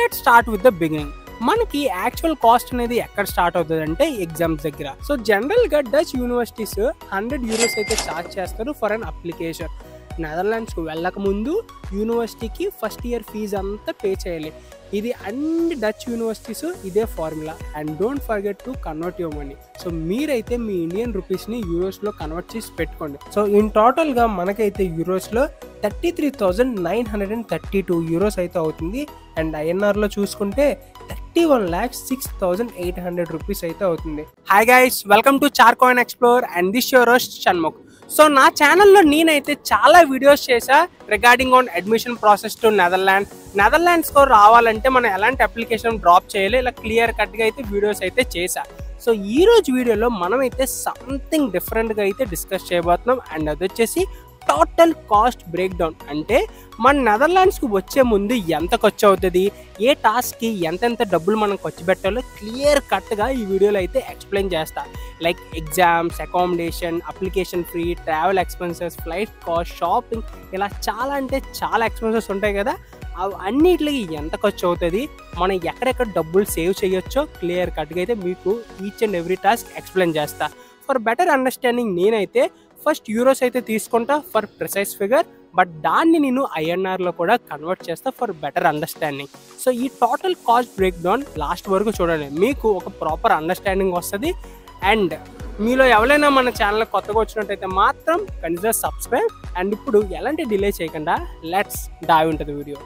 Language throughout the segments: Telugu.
Let's start with the beginning. మనకి యాక్చువల్ కాస్ట్ అనేది ఎక్కడ స్టార్ట్ అవుతుంది అంటే ఎగ్జామ్స్ దగ్గర. సో జనరల్ గా డచ్ యూనివర్సిటీస్ €100 అయితే ఛార్జ్ చేస్తారు ఫర్ అన్ అప్లికేషన్. నెదర్లాండ్స్కు వెళ్ళక ముందు యూనివర్సిటీకి ఫస్ట్ ఇయర్ ఫీజు అంతా పే చేయాలి. ఇది అన్ని డచ్ యూనివర్సిటీస్ ఇదే formula. And don't forget to convert your money. So మీరైతే మీ ఇండియన్ రూపీస్ని యూరోస్లో కన్వర్ట్ చేసి పెట్టుకోండి. సో ఇన్ టోటల్గా మనకైతే యూరోస్లో €33,932 అయితే అవుతుంది. అండ్ ఐఎన్ఆర్లో చూసుకుంటే ₹31,06,800 అయితే అవుతుంది. హాయ్ గైస్, వెల్కమ్ టు చార్కోయిన్ explore and this your host Shanmukh. So నా ఛానల్లో నేనైతే చాలా వీడియోస్ చేశా regarding on admission process to నెదర్లాండ్స్కు రావాలంటే మనం ఎలాంటి అప్లికేషన్ డ్రాప్ చేయాలి, ఇలా క్లియర్ కట్గా అయితే వీడియోస్ అయితే చేశా. సో ఈ రోజు వీడియోలో మనమైతే సంథింగ్ డిఫరెంట్గా అయితే డిస్కస్ చేయబోతున్నాం. అండ్ అది వచ్చేసి టోటల్ కాస్ట్ బ్రేక్ డౌన్. అంటే మన నెదర్లాండ్స్కి వచ్చే ముందు ఎంత ఖర్చు అవుతుంది, ఏ టాస్క్కి ఎంతెంత డబ్బులు మనం ఖర్చు పెట్టాలో క్లియర్ కట్గా ఈ వీడియోలో అయితే ఎక్స్ప్లెయిన్ చేస్తా. Like exams, accommodation, application fee, travel expenses, flight cost, shopping, ఇలా చాలా అంటే చాలా ఎక్స్పెన్సెస్ ఉంటాయి కదా. అవి అన్నిటికి ఎంత ఖర్చు అవుతుంది, మనం ఎక్కడెక్కడ డబ్బులు సేవ్ చేయొచ్చో క్లియర్ కట్గా అయితే మీకు each and every task explain చేస్తా. ఫర్ బెటర్ అండర్స్టాండింగ్ నేనైతే ఫస్ట్ యూరోస్ అయితే తీసుకుంటా ఫర్ ప్రిసైజ్ ఫిగర్, బట్ దాన్ని నేను ఐఎన్ఆర్లో కూడా కన్వర్ట్ చేస్తా ఫర్ బెటర్ అండర్స్టాండింగ్. సో ఈ total cost break down last వరకు చూడండి, మీకు ఒక ప్రాపర్ అండర్స్టాండింగ్ వస్తుంది. అండ్ మీలో ఎవరైనా మన ఛానల్ కొత్తగా వచ్చినట్టయితే మాత్రం కన్సిడర్ సబ్స్క్రైబ్. అండ్ ఇప్పుడు ఎలాంటి డిలే చేయకుండా let's dive into the video.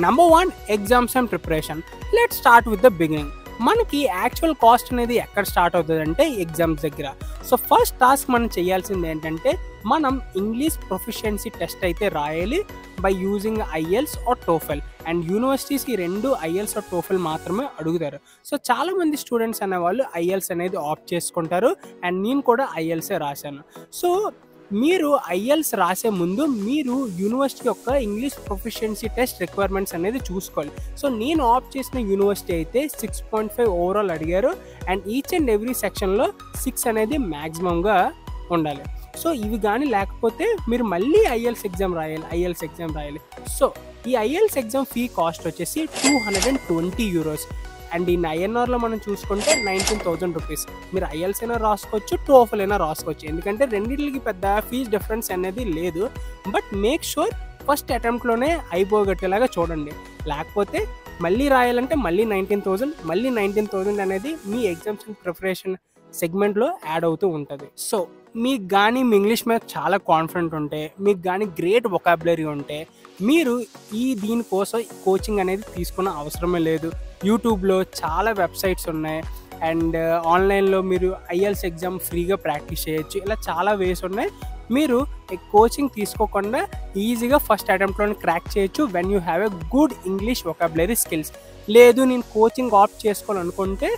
Number 1, exams and preparation. Let's start with the beginning. మనకి యాక్చువల్ కాస్ట్ అనేది ఎక్కడ స్టార్ట్ అవుతుంది అంటే ఎగ్జామ్స్ దగ్గర. సో ఫస్ట్ టాస్క్ మనం చేయాల్సింది ఏంటంటే మనం ఇంగ్లీష్ ప్రొఫిషియన్సీ టెస్ట్ అయితే రాయాలి by using IELTS or TOEFL. And యూనివర్సిటీస్కి 2 ఐఎల్స్ ఆర్ టోఫెల్ మాత్రమే అడుగుతారు. సో చాలామంది స్టూడెంట్స్ అనేవాళ్ళు ఐఎల్స్ అనేది ఆప్ట్ చేసుకుంటారు. అండ్ నేను కూడా ఐఎల్సే రాశాను. సో మీరు ఐఎల్స్ రాసే ముందు మీరు యూనివర్సిటీ యొక్క ఇంగ్లీష్ ప్రొఫిషియన్సీ టెస్ట్ రిక్వైర్మెంట్స్ అనేది చూసుకోవాలి. సో నేను ఆప్ట్ చేసిన యూనివర్సిటీ అయితే 6.5 ఓవరాల్ అడిగారు. అండ్ ఈచ్ అండ్ ఎవ్రీ సెక్షన్లో 6 అనేది మ్యాక్సిమంగా ఉండాలి. సో ఇవి కానీ లేకపోతే మీరు మళ్ళీ ఐఎల్స్ ఎగ్జామ్ రాయాలి. సో ఈ ఐఎల్స్ ఎగ్జామ్ ఫీ కాస్ట్ వచ్చేసి €220. అండ్ ఈ ఐఎన్ఆర్లో మనం చూసుకుంటే ₹19,000. మీరు ఐఎల్స్ అయినా రాసుకోవచ్చు, టోఫెల్ అయినా రాసుకోవచ్చు, ఎందుకంటే రెండింటికి పెద్ద ఫీజ్ డిఫరెన్స్ అనేది లేదు. బట్ మేక్ షూర్ ఫస్ట్ అటెంప్ట్లోనే అయిపోగట్టేలాగా చూడండి. లేకపోతే మళ్ళీ రాయాలంటే మళ్ళీ 19,000 అనేది మీ ఎగ్జామ్స్ అండ్ ప్రిపరేషన్ సెగ్మెంట్లో యాడ్ అవుతూ ఉంటుంది. సో మీకు కానీ మీ ఇంగ్లీష్ మీద చాలా కాన్ఫిడెంట్ ఉంటే, మీకు కానీ గ్రేట్ వొకాబులరీ ఉంటే మీరు దీనికోసం కోచింగ్ అనేది తీసుకునే అవసరమే లేదు. యూట్యూబ్లో చాలా వెబ్సైట్స్ ఉన్నాయి. అండ్ ఆన్లైన్లో మీరు ఐఎల్స్ ఎగ్జామ్ ఫ్రీగా ప్రాక్టీస్ చేయొచ్చు. ఇలా చాలా వేస్ ఉన్నాయి. మీరు కోచింగ్ తీసుకోకుండా ఈజీగా ఫస్ట్ అటెంప్ట్లోనే క్రాక్ చేయొచ్చు when you have a good English vocabulary skills. లేదు నేను కోచింగ్ ఆప్ట్ చేసుకోవాలనుకుంటే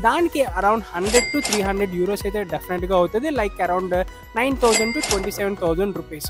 దానికి అరౌండ్ €100 to €300 అయితే డెఫినెట్గా అవుతుంది. Like around $9,000 to $27,000.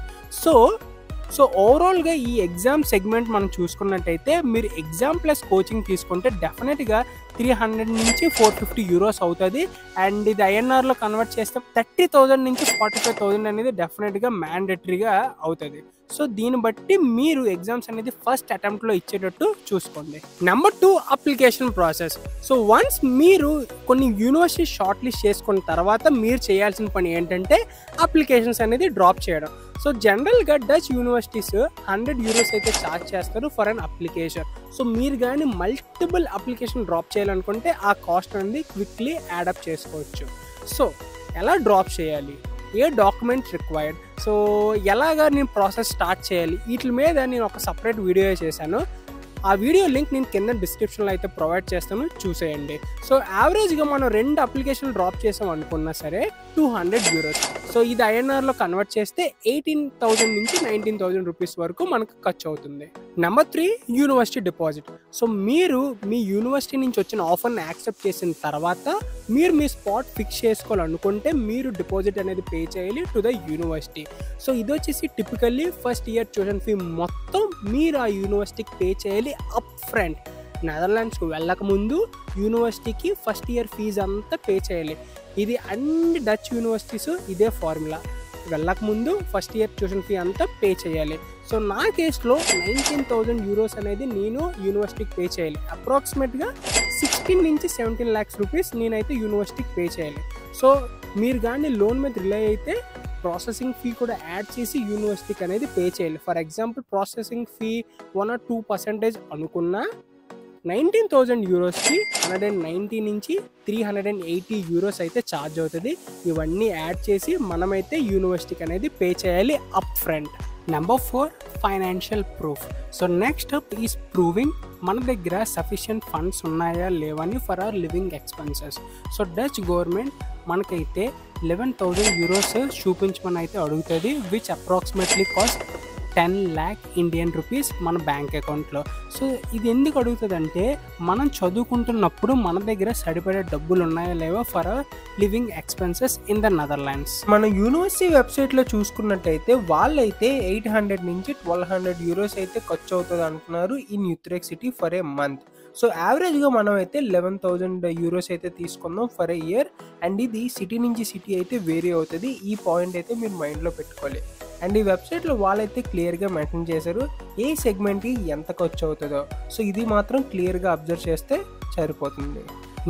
సో ఓవరాల్గా ఈ ఎగ్జామ్ సెగ్మెంట్ మనం చూసుకున్నట్టయితే మీరు ఎగ్జామ్ ప్లస్ కోచింగ్ తీసుకుంటే డెఫినెట్గా €300 నుంచి €450 అవుతుంది. అండ్ ఇది ఐఎన్ఆర్లో కన్వర్ట్ చేస్తే 30,000 నుంచి 45,000 అనేది డెఫినెట్గా మ్యాండేటరీగా అవుతుంది. సో దీన్ని బట్టి మీరు ఎగ్జామ్స్ అనేది ఫస్ట్ అటెంప్ట్లో ఇచ్చేటట్టు చూసుకోండి. Number 2, application process. So once మీరు కొన్ని యూనివర్సిటీ షార్ట్ లిస్ట్ చేసుకున్న తర్వాత మీరు చేయాల్సిన పని ఏంటంటే అప్లికేషన్స్ అనేది డ్రాప్ చేయడం. సో జనరల్గా డచ్ యూనివర్సిటీస్ €100 అయితే ఛార్జ్ చేస్తారు ఫర్ అన్ అప్లికేషన్. సో మీరు కానీ మల్టిపుల్ అప్లికేషన్ డ్రాప్ చేయాలనుకుంటే ఆ కాస్ట్ అనేది క్విక్లీ యాడప్ చేసుకోవచ్చు. సో ఎలా డ్రాప్ చేయాలి, ఏ డాక్యుమెంట్స్ రిక్వైర్డ్, సో ఎలాగా నేను ప్రాసెస్ స్టార్ట్ చేయాలి, వీటి మీద నేను ఒక సపరేట్ వీడియో చేశాను. ఆ వీడియో లింక్ నేను కింద డిస్క్రిప్షన్లో అయితే ప్రొవైడ్ చేస్తాను, చూసేయండి. సో యావరేజ్గా మనం 2 అప్లికేషన్లు డ్రాప్ చేసాం అనుకున్నా సరే €200. సో ఇది ఐఎన్ఆర్లో కన్వర్ట్ చేస్తే 18,000 నుంచి 19,000 వరకు మనకు ఖర్చు అవుతుంది. Number 3, university deposit. సో మీరు మీ యూనివర్సిటీ నుంచి వచ్చిన ఆఫర్ని యాక్సెప్ట్ చేసిన తర్వాత మీరు మీ స్పాట్ ఫిక్స్ చేసుకోవాలనుకుంటే మీరు డిపాజిట్ అనేది పే చేయాలి టు ద యూనివర్సిటీ. సో ఇది వచ్చేసి typically first year tuition fee మొత్తం మీరు ఆ యూనివర్సిటీకి పే చేయాలి అప్ ఫ్రంట్. నెదర్లాండ్స్కు వెళ్ళక ముందు యూనివర్సిటీకి ఫస్ట్ ఇయర్ ఫీజు అంతా పే చేయాలి. ఇది అన్ని డచ్ యూనివర్సిటీస్ ఇదే ఫార్ములా. వెళ్ళక ముందు ఫస్ట్ ఇయర్ ట్యూషన్ ఫీ అంతా పే చేయాలి. సో నా కేసులో 19,000 euros అనేది నేను యూనివర్సిటీకి పే చేయాలి. అప్రాక్సిమేట్గా 16 నుంచి 17 lakhs రూపీస్ నేనైతే యూనివర్సిటీకి పే చేయాలి. సో మీరు కానీ లోన్ మీద రిలే అయితే ప్రాసెసింగ్ ఫీ కూడా యాడ్ చేసి యూనివర్సిటీకి అనేది పే చేయాలి. For example processing fee 1 or 2% అనుకున్నా 19,000 euros-కి 190 నుంచి 380 euros అయితే ఛార్జ్ అవుతుంది. ఇవన్నీ యాడ్ చేసి మనమైతే యూనివర్సిటీకి అనేది పే చేయాలి up front. Number 4, financial proof. So next up is proving మన దగ్గర సఫిషియంట్ ఫండ్స్ ఉన్నాయా లేవని for hour living expenses. So Dutch government మనకైతే 11,000 euros చూపించమని అయితే అడుగుతుంది, which approximately cost 10 lakh Indian rupees మన బ్యాంక్ అకౌంట్లో. సో ఇది ఎందుకు అడుగుతుందంటే మనం చదువుకుంటున్నప్పుడు మన దగ్గర సరిపడే డబ్బులు ఉన్నాయా లేవా for living expenses in the Netherlands. మన యూనివర్సిటీ వెబ్సైట్లో చూసుకున్నట్టయితే వాళ్ళైతే 800 నుంచి 1200 euros అయితే ఖర్చు అవుతుంది అంటున్నారు in Utrecht city for a month. So యావరేజ్గా మనం అయితే 11,000 euros అయితే తీసుకుందాం ఫర్ ఏ ఇయర్. అండ్ ఇది సిటీ నుంచి సిటీ అయితే వేరీ అవుతుంది. ఈ పాయింట్ అయితే మీరు మైండ్లో పెట్టుకోవాలి. అండ్ ఈ వెబ్సైట్లో వాళ్ళైతే క్లియర్గా మెన్షన్ చేశారు ఏ సెగ్మెంట్కి ఎంత ఖర్చు అవుతుందో. సో ఇది మాత్రం క్లియర్గా అబ్జర్వ్ చేస్తే సరిపోతుంది.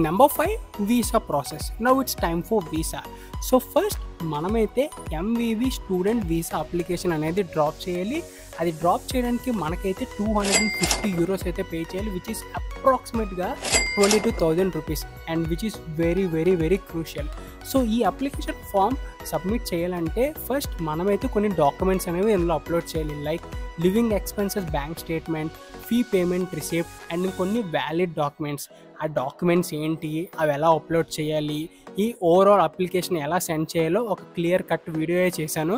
Number 5, visa process. Now it's time for visa. So first మనమైతే ఎంవివి స్టూడెంట్ వీసా అప్లికేషన్ అనేది డ్రాప్ చేయాలి. అది డ్రాప్ చేయడానికి మనకైతే 250 euros అయితే పే చేయాలి, విచ్ ఈస్ అప్రాక్సిమేట్గా 22,000 rupees and which is very very very crucial. So ఈ అప్లికేషన్ ఫామ్ సబ్మిట్ చేయాలంటే ఫస్ట్ మనమైతే కొన్ని డాక్యుమెంట్స్ అనేవి ఇందులో అప్లోడ్ చేయాలి, like living expenses bank statement, fee payment receipt and కొన్ని వ్యాలిడ్ డాక్యుమెంట్స్. ఆ డాక్యుమెంట్స్ ఏంటి, అవి ఎలా అప్లోడ్ చేయాలి, ఈ ఓవరాల్ అప్లికేషన్ ఎలా సెండ్ చేయాలో ఒక క్లియర్ కట్ వీడియో చేశాను.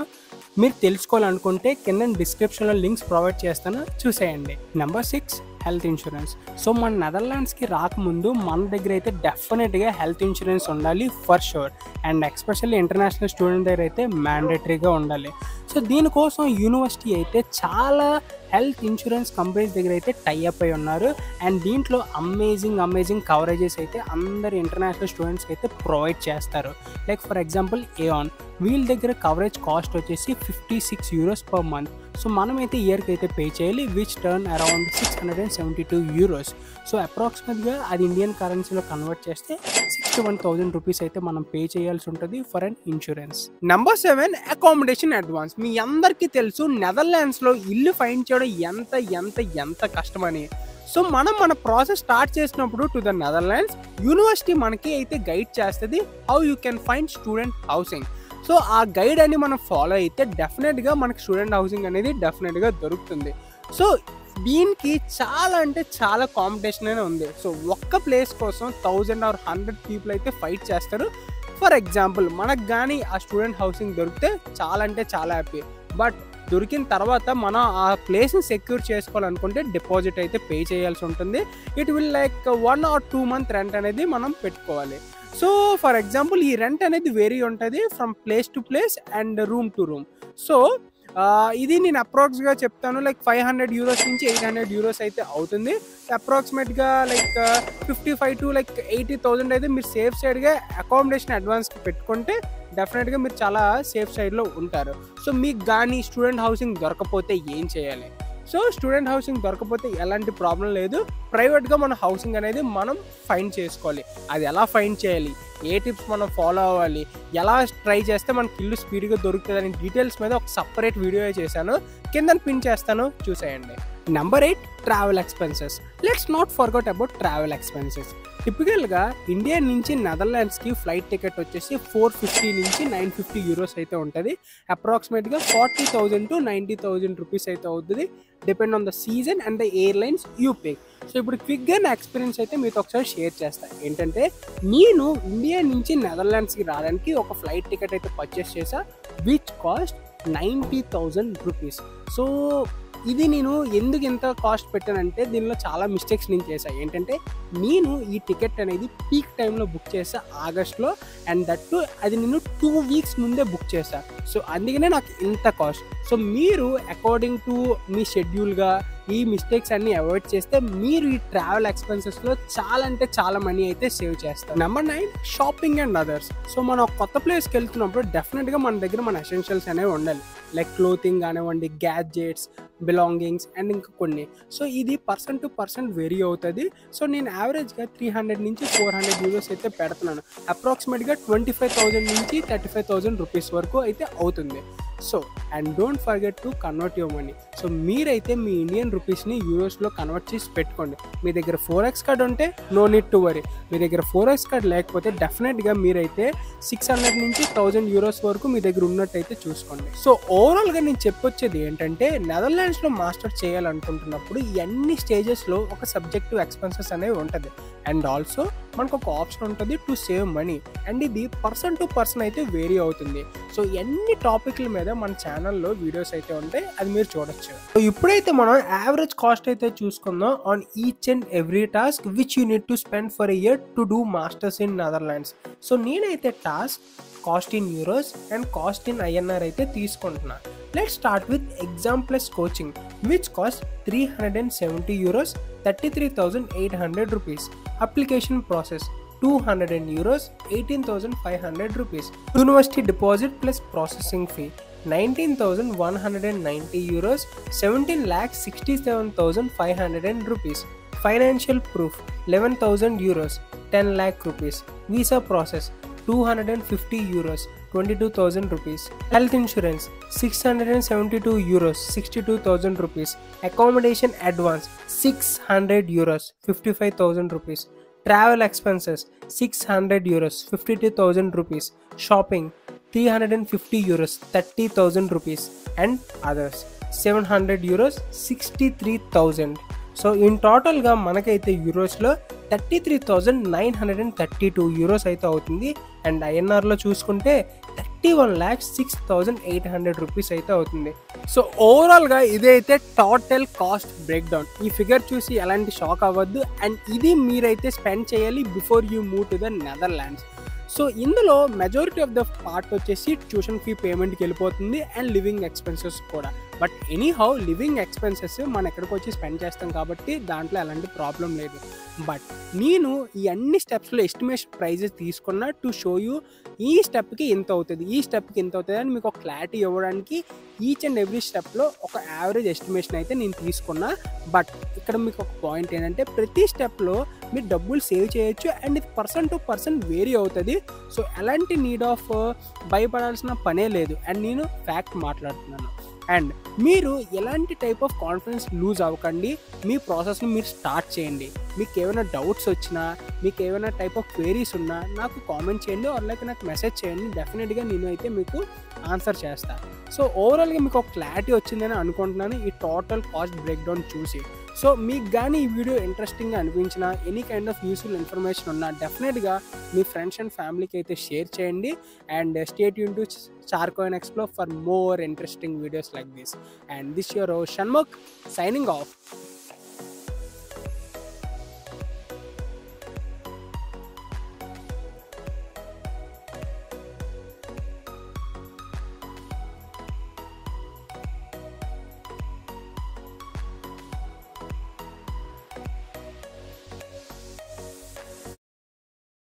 మీరు తెలుసుకోవాలనుకుంటే కింద డిస్క్రిప్షన్లో లింక్స్ ప్రొవైడ్ చేస్తాను, చూసేయండి. Number 6, health insurance. సో మన నెదర్లాండ్స్కి రాకముందు మన దగ్గర అయితే డెఫినెట్గా హెల్త్ ఇన్సూరెన్స్ ఉండాలి for sure. And especially international student దగ్గర అయితే మ్యాండేటరీగా ఉండాలి. సో దీనికోసం యూనివర్సిటీ అయితే చాలా హెల్త్ ఇన్సూరెన్స్ కంపెనీస్ దగ్గర అయితే టైఅప్ అయి ఉన్నారు. అండ్ దీంట్లో అమేజింగ్ కవరేజెస్ అయితే అందరు ఇంటర్నేషనల్ స్టూడెంట్స్కి అయితే ప్రొవైడ్ చేస్తారు. లైక్ ఫర్ ఎగ్జాంపుల్ ఏఆన్, వీళ్ళ దగ్గర కవరేజ్ కాస్ట్ వచ్చేసి 56 euros per month. సో మనమైతే ఇయర్కి అయితే పే చేయాలి, which turn around 672 euros. So అప్రాక్సిమేట్గా అది ఇండియన్ కరెన్సీలో కన్వర్ట్ చేస్తే 61,000 rupees అయితే మనం పే చేయాల్సి ఉంటుంది for an insurance. Number 7, accommodation advance. మీ అందరికీ తెలుసు నెదర్లాండ్స్లో ఇల్లు ఫైండ్ చేయడం ఎంత కష్టమని. సో మనం మన ప్రాసెస్ స్టార్ట్ చేసినప్పుడు టు ద నెదర్లాండ్స్ యూనివర్సిటీ మనకి అయితే గైడ్ చేస్తుంది how you can find student housing. So ఆ గైడ్ అని మనం ఫాలో అయితే డెఫినెట్గా మనకి స్టూడెంట్ హౌసింగ్ అనేది డెఫినెట్గా దొరుకుతుంది. సో దీనికి చాలా కాంపిటీషన్ అనే ఉంది. సో ఒక్క ప్లేస్ కోసం 1000 or 100 people అయితే ఫైట్ చేస్తారు. ఫర్ ఎగ్జాంపుల్ మనకు కానీ ఆ స్టూడెంట్ హౌసింగ్ దొరికితే చాలా హ్యాపీ. బట్ దొరికిన తర్వాత మనం ఆ ప్లేస్ని సెక్యూర్ చేసుకోవాలనుకుంటే డిపాజిట్ అయితే పే చేయాల్సి ఉంటుంది. It will like 1 or 2 month rent అనేది మనం పెట్టుకోవాలి. సో ఫర్ ఎగ్జాంపుల్ ఈ రెంట్ అనేది వేరీ ఉంటుంది from place to place and room to room. So ఇది నేను అప్రాక్స్గా చెప్తాను, లైక్ 500 euros నుంచి 800 euros అయితే అవుతుంది. అప్రాక్సిమేట్గా లైక్ 55 to 80,000 అయితే మీరు సేఫ్ సైడ్గా అకామిడేషన్ అడ్వాన్స్కి పెట్టుకుంటే డెఫినెట్గా మీరు చాలా సేఫ్ సైడ్లో ఉంటారు. సో మీకు కానీ స్టూడెంట్ హౌసింగ్ దొరకపోతే ఏం చేయాలి? సో స్టూడెంట్ హౌసింగ్ దొరకపోతే ఎలాంటి ప్రాబ్లం లేదు, ప్రైవేట్గా మన హౌసింగ్ అనేది మనం ఫైండ్ చేసుకోవాలి. అది ఎలా ఫైండ్ చేయాలి, ఏ టిప్స్ మనం ఫాలో అవ్వాలి, ఎలా ట్రై చేస్తే మనకి ఇల్లు స్పీడ్గా దొరుకుతుంది అని డీటెయిల్స్ మీద ఒక సపరేట్ వీడియో చేశాను, కింద పిన్ చేస్తాను, చూసేయండి. Number 8, travel expenses. Let's not forget about travel expenses. టిపికల్గా ఇండియా నుంచి నెదర్లాండ్స్కి ఫ్లైట్ టికెట్ వచ్చేసి 450 నుంచి 950 euros అయితే ఉంటుంది. అప్రాక్సిమేట్గా 40,000 to 90,000 rupees అయితే అవుతుంది, depend on the season and the airlines you pick. So ఇప్పుడు క్విక్గా నా ఎక్స్పీరియన్స్ అయితే మీతో ఒకసారి షేర్ చేస్తాను. ఏంటంటే నేను ఇండియా నుంచి నెదర్లాండ్స్కి రావడానికి ఒక ఫ్లైట్ టికెట్ అయితే పర్చేస్ చేశా, విచ్ కాస్ట్ 90,000 rupees. సో ఇది నేను ఎందుకు ఇంత కాస్ట్ పెట్టానంటే దీనిలో చాలా మిస్టేక్స్ నేను చేశాను. ఏంటంటే నేను ఈ టికెట్ అనేది పీక్ టైంలో బుక్ చేసా ఆగస్ట్లో, అండ్ దట్టు అది నేను 2 వీక్స్ ముందే బుక్ చేశాను. సో అందుకనే నాకు ఇంత కాస్ట్. సో మీరు అకార్డింగ్ టు మీ షెడ్యూల్గా ఈ మిస్టేక్స్ అన్ని అవాయిడ్ చేస్తే మీరు ఈ ట్రావెల్ ఎక్స్పెన్సెస్లో చాలా అంటే చాలా మనీ అయితే సేవ్ చేస్తారు. Number 9, shopping and others. So మనం కొత్త ప్లేస్కి వెళ్తున్నప్పుడు డెఫినెట్గా మన దగ్గర మన ఎసెన్షియల్స్ అనేవి ఉండాలి. లైక్ క్లోతింగ్ కానివ్వండి, గ్యాడ్జెట్స్, బిలాంగింగ్స్ అండ్ ఇంకా కొన్ని. సో ఇది పర్సన్ టు పర్సన్ వేరీ అవుతుంది. సో నేను యావరేజ్గా 300 నుంచి 400 యూరోస్ అయితే పెడుతున్నాను. అప్రాక్సిమేట్గా 25,000 నుంచి 35,000 రూపీస్ వరకు అయితే అవుతుంది. So and don't forget to convert your money. So మీరైతే మీ ఇండియన్ రూపీస్ని యూరోస్లో కన్వర్ట్ చేసి పెట్టుకోండి. మీ దగ్గర 4x కార్డ్ ఉంటే నో నీడ్ టు వరీ. మీ దగ్గర 4x కార్డ్ లేకపోతే డెఫినెట్గా మీరైతే 600 నుంచి 1000 యూరోస్ వరకు మీ దగ్గర ఉన్నట్టయితే చూసుకోండి. సో ఓవరాల్గా నేను చెప్పొచ్చేది ఏంటంటే నెదర్లాండ్స్లో మాస్టర్ చేయాలనుకుంటున్నప్పుడు అన్ని స్టేజెస్లో ఒక సబ్జెక్టివ్ ఎక్స్పెన్సెస్ అనేవి ఉంటుంది. అండ్ ఆల్సో మనకు ఒక ఆప్షన్ ఉంటుంది టు సేవ్ మనీ. అండ్ ఇది పర్సన్ టు పర్సన్ అయితే వేరీ అవుతుంది. సో ఎన్ని టాపిక్ల మీద మన ఛానల్లో వీడియోస్ అయితే ఉంటాయి, అది మీరు చూడొచ్చు. సో ఇప్పుడైతే మనం యావరేజ్ కాస్ట్ అయితే చూసుకుందాం on each and every task which you need to spend for a year to do masters in నెదర్లాండ్స్. సో నేనైతే task, cost in euros and cost in INR అయితే తీసుకుంటున్నా. Let's start with exam plus coaching which cost 370 euros, 33,800 rupees. Application process 200 euros, 18,500 rupees. University deposit plus processing fee 19,190 euros, 17,67,500 rupees. Financial proof 11,000 euros, 10 lakh rupees. Visa process 250 euros, 22,000 rupees. Health insurance 672 euros, 62,000 rupees. Accommodation advance 600 euros, 55,000 rupees. Travel expenses 600 euros, 52,000 rupees. Shopping 350 euros, 30,000 rupees. And others 700 euros, 63,000. So in టోటల్గా మనకైతే యూరోస్లో 33,932 యూరోస్ అయితే అవుతుంది. అండ్ INRలో చూసుకుంటే 31,06,800 రూపీస్ అయితే అవుతుంది. సో ఓవరాల్గా ఇదైతే టోటల్ కాస్ట్ బ్రేక్ డౌన్. ఈ ఫిగర్ చూసి ఎలాంటి షాక్ అవ్వద్దు. అండ్ ఇది మీరైతే స్పెండ్ చేయాలి before you move to the Netherlands. So ఇందులో మెజారిటీ ఆఫ్ ద పార్ట్ వచ్చేసి ట్యూషన్ ఫీ పేమెంట్కి వెళ్ళిపోతుంది అండ్ లివింగ్ ఎక్స్పెన్సెస్ కూడా. బట్ ఎనీహౌ లివింగ్ ఎక్స్పెన్సెస్ మనం ఎక్కడికి వచ్చి స్పెండ్ చేస్తాం కాబట్టి దాంట్లో ఎలాంటి ప్రాబ్లం లేదు. బట్ నేను ఈ అన్ని స్టెప్స్లో ఎస్టిమేషన్ ప్రైజెస్ తీసుకున్నా టు షో యూ ఈ స్టెప్కి ఎంత అవుతుంది, ఈ స్టెప్కి ఎంత అవుతుంది అని మీకు ఒక క్లారిటీ ఇవ్వడానికి ఈచ్ అండ్ ఎవ్రీ స్టెప్లో ఒక యావరేజ్ ఎస్టిమేషన్ అయితే నేను తీసుకున్నా. బట్ ఇక్కడ మీకు ఒక పాయింట్ ఏంటంటే ప్రతి స్టెప్లో మీరు డబ్బులు సేవ్ చేయొచ్చు అండ్ ఇది పర్సన్ టు పర్సన్ వేరీ అవుతుంది. సో ఎలాంటి నీడ్ ఆఫ్ భయపడాల్సిన పనే లేదు. అండ్ నేను ఫ్యాక్ట్ మాట్లాడుతున్నాను. అండ్ మీరు ఎలాంటి టైప్ ఆఫ్ కాన్ఫిడెన్స్ లూజ్ అవ్వకండి. మీ ప్రాసెస్ని మీరు స్టార్ట్ చేయండి. మీకు ఏమైనా డౌట్స్ వచ్చినా, మీకు ఏమైనా టైప్ ఆఫ్ క్వైరీస్ ఉన్నా నాకు కామెంట్ చేయండి ఆర్ లైక్ నాకు మెసేజ్ చేయండి. డెఫినెట్గా నేను అయితే మీకు ఆన్సర్ చేస్తాను. సో ఓవరాల్గా మీకు ఒక క్లారిటీ వచ్చిందని అనుకుంటున్నాను ఈ టోటల్ కాస్ట్ బ్రేక్ డౌన్ చూసి. సో మీకు కానీ ఈ వీడియో ఇంట్రెస్టింగ్గా అనిపించినా, any kind of useful information ఉన్నా డెఫినెట్గా మీ ఫ్రెండ్స్ అండ్ ఫ్యామిలీకి అయితే షేర్ చేయండి. And stay tune to Charcoin Explore for more interesting videos like this. And this is your host Shanmukh signing off.